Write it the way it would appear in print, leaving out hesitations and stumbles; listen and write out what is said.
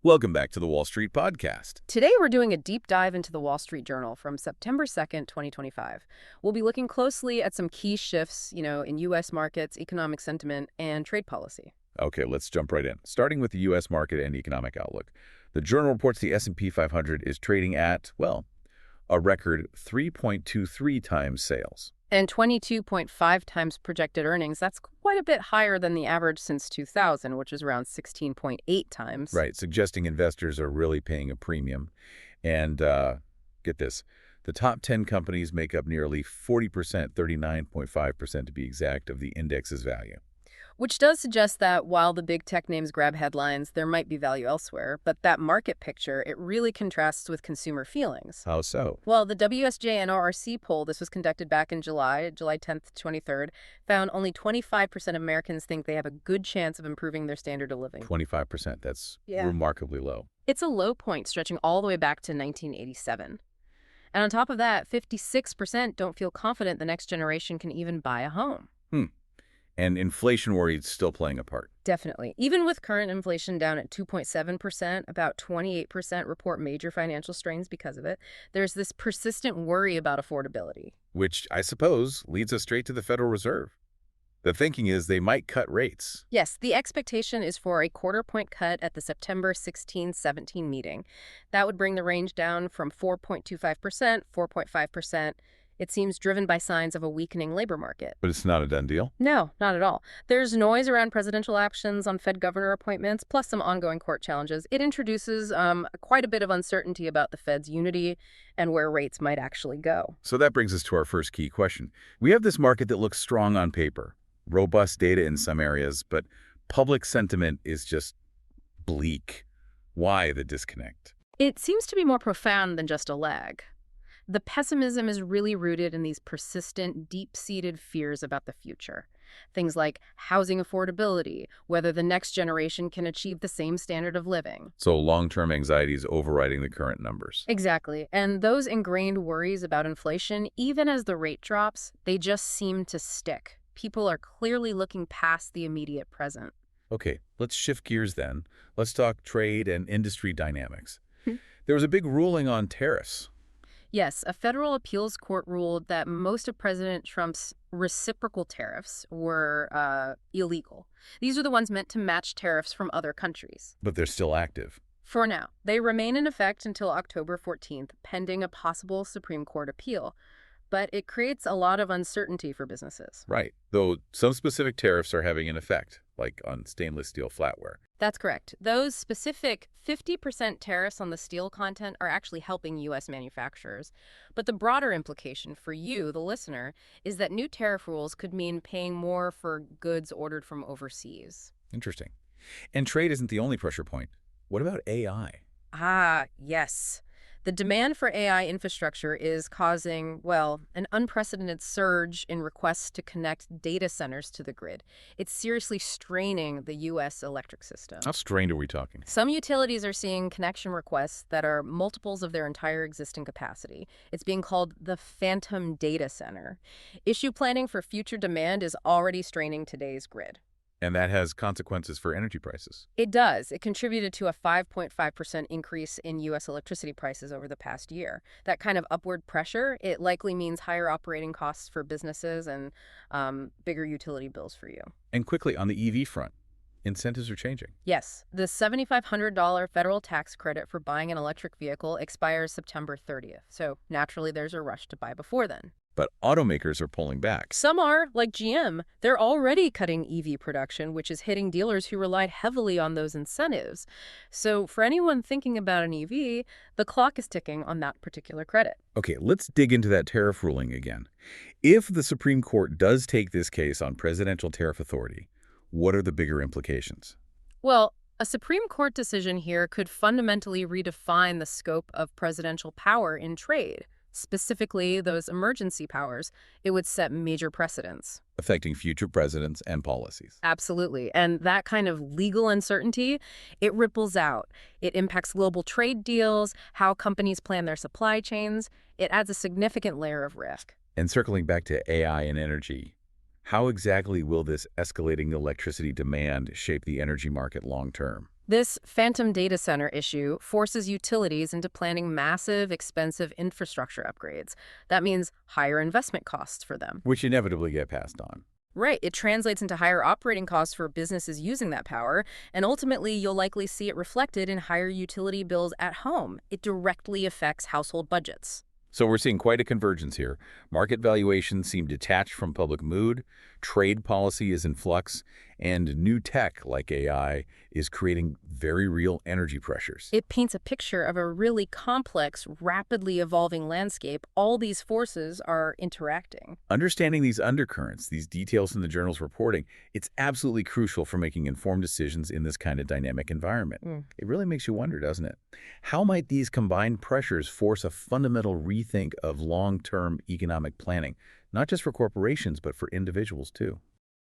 Welcome back to the Wall Street Podcast. Today, we're doing a deep dive into the Wall Street Journal from September 2nd, 2025. We'll be looking closely at some key shifts, in U.S. markets, economic sentiment, and trade policy. Okay, let's jump right in. Starting with the U.S. market and economic outlook. The journal reports the S&P 500 is trading at, a record 3.23 times sales. And 22.5 times projected earnings. That's quite a bit higher than the average since 2000, which is around 16.8 times. Right, suggesting investors are really paying a premium. And get this, the top 10 companies make up nearly 40%, 39.5% to be exact, of the index's value. Which does suggest that while the big tech names grab headlines, there might be value elsewhere. But that market picture, it really contrasts with consumer feelings. How so? Well, the WSJ NRC poll, this was conducted back in July 10th, 23rd, found only 25% of Americans think they have a good chance of improving their standard of living. 25%, that's remarkably low. It's a low point stretching all the way back to 1987. And on top of that, 56% don't feel confident the next generation can even buy a home. And inflation worry is still playing a part. Definitely. Even with current inflation down at 2.7%, about 28% report major financial strains because of it. There's this persistent worry about affordability. Which, I suppose, leads us straight to the Federal Reserve. The thinking is they might cut rates. Yes, the expectation is for a quarter-point cut at the September 16-17 meeting. That would bring the range down from 4.25%, 4.5%. It seems driven by signs of a weakening labor market. But it's not a done deal? No, not at all. There's noise around presidential actions on Fed governor appointments, plus some ongoing court challenges. It introduces quite a bit of uncertainty about the Fed's unity and where rates might actually go. So that brings us to our first key question. We have this market that looks strong on paper, robust data in some areas, but public sentiment is just bleak. Why the disconnect? It seems to be more profound than just a lag. The pessimism is really rooted in these persistent, deep-seated fears about the future. Things like housing affordability, whether the next generation can achieve the same standard of living. So long-term anxiety is overriding the current numbers. Exactly. And those ingrained worries about inflation, even as the rate drops, they just seem to stick. People are clearly looking past the immediate present. Okay, let's shift gears then. Let's talk trade and industry dynamics. There was a big ruling on tariffs. Yes, a federal appeals court ruled that most of President Trump's reciprocal tariffs were illegal. These are the ones meant to match tariffs from other countries. But they're still active. For now. They remain in effect until October 14th, pending a possible Supreme Court appeal. But it creates a lot of uncertainty for businesses. Right, though some specific tariffs are having an effect, like on stainless steel flatware. That's correct. Those specific 50% tariffs on the steel content are actually helping U.S. manufacturers. But the broader implication for you, the listener, is that new tariff rules could mean paying more for goods ordered from overseas. Interesting. And trade isn't the only pressure point. What about AI? Yes. The demand for AI infrastructure is causing, an unprecedented surge in requests to connect data centers to the grid. It's seriously straining the U.S. electric system. How strained are we talking? Some utilities are seeing connection requests that are multiples of their entire existing capacity. It's being called the phantom data center. Issue planning for future demand is already straining today's grid. And that has consequences for energy prices. It does. It contributed to a 5.5% increase in U.S. electricity prices over the past year. That kind of upward pressure, it likely means higher operating costs for businesses and bigger utility bills for you. And quickly, on the EV front, incentives are changing. Yes. The $7,500 federal tax credit for buying an electric vehicle expires September 30th. So naturally, there's a rush to buy before then. But automakers are pulling back. Some are, like GM. They're already cutting EV production, which is hitting dealers who relied heavily on those incentives. So for anyone thinking about an EV, the clock is ticking on that particular credit. Okay, let's dig into that tariff ruling again. If the Supreme Court does take this case on presidential tariff authority, what are the bigger implications? Well, a Supreme Court decision here could fundamentally redefine the scope of presidential power in trade. Specifically, those emergency powers. It would set major precedents. Affecting future presidents and policies. Absolutely. And that kind of legal uncertainty, it ripples out. It impacts global trade deals, how companies plan their supply chains. It adds a significant layer of risk. And circling back to AI and energy, how exactly will this escalating electricity demand shape the energy market long term? This phantom data center issue forces utilities into planning massive, expensive infrastructure upgrades. That means higher investment costs for them. which inevitably get passed on. Right, it translates into higher operating costs for businesses using that power, and ultimately you'll likely see it reflected in higher utility bills at home. It directly affects household budgets. So we're seeing quite a convergence here. Market valuations seem detached from public mood, trade policy is in flux, and new tech like AI is creating very real energy pressures. It paints a picture of a really complex, rapidly evolving landscape. All these forces are interacting. Understanding these undercurrents, these details in the journal's reporting, it's absolutely crucial for making informed decisions in this kind of dynamic environment. It really makes you wonder, doesn't it? How might these combined pressures force a fundamental rethink of long-term economic planning, not just for corporations, but for individuals too?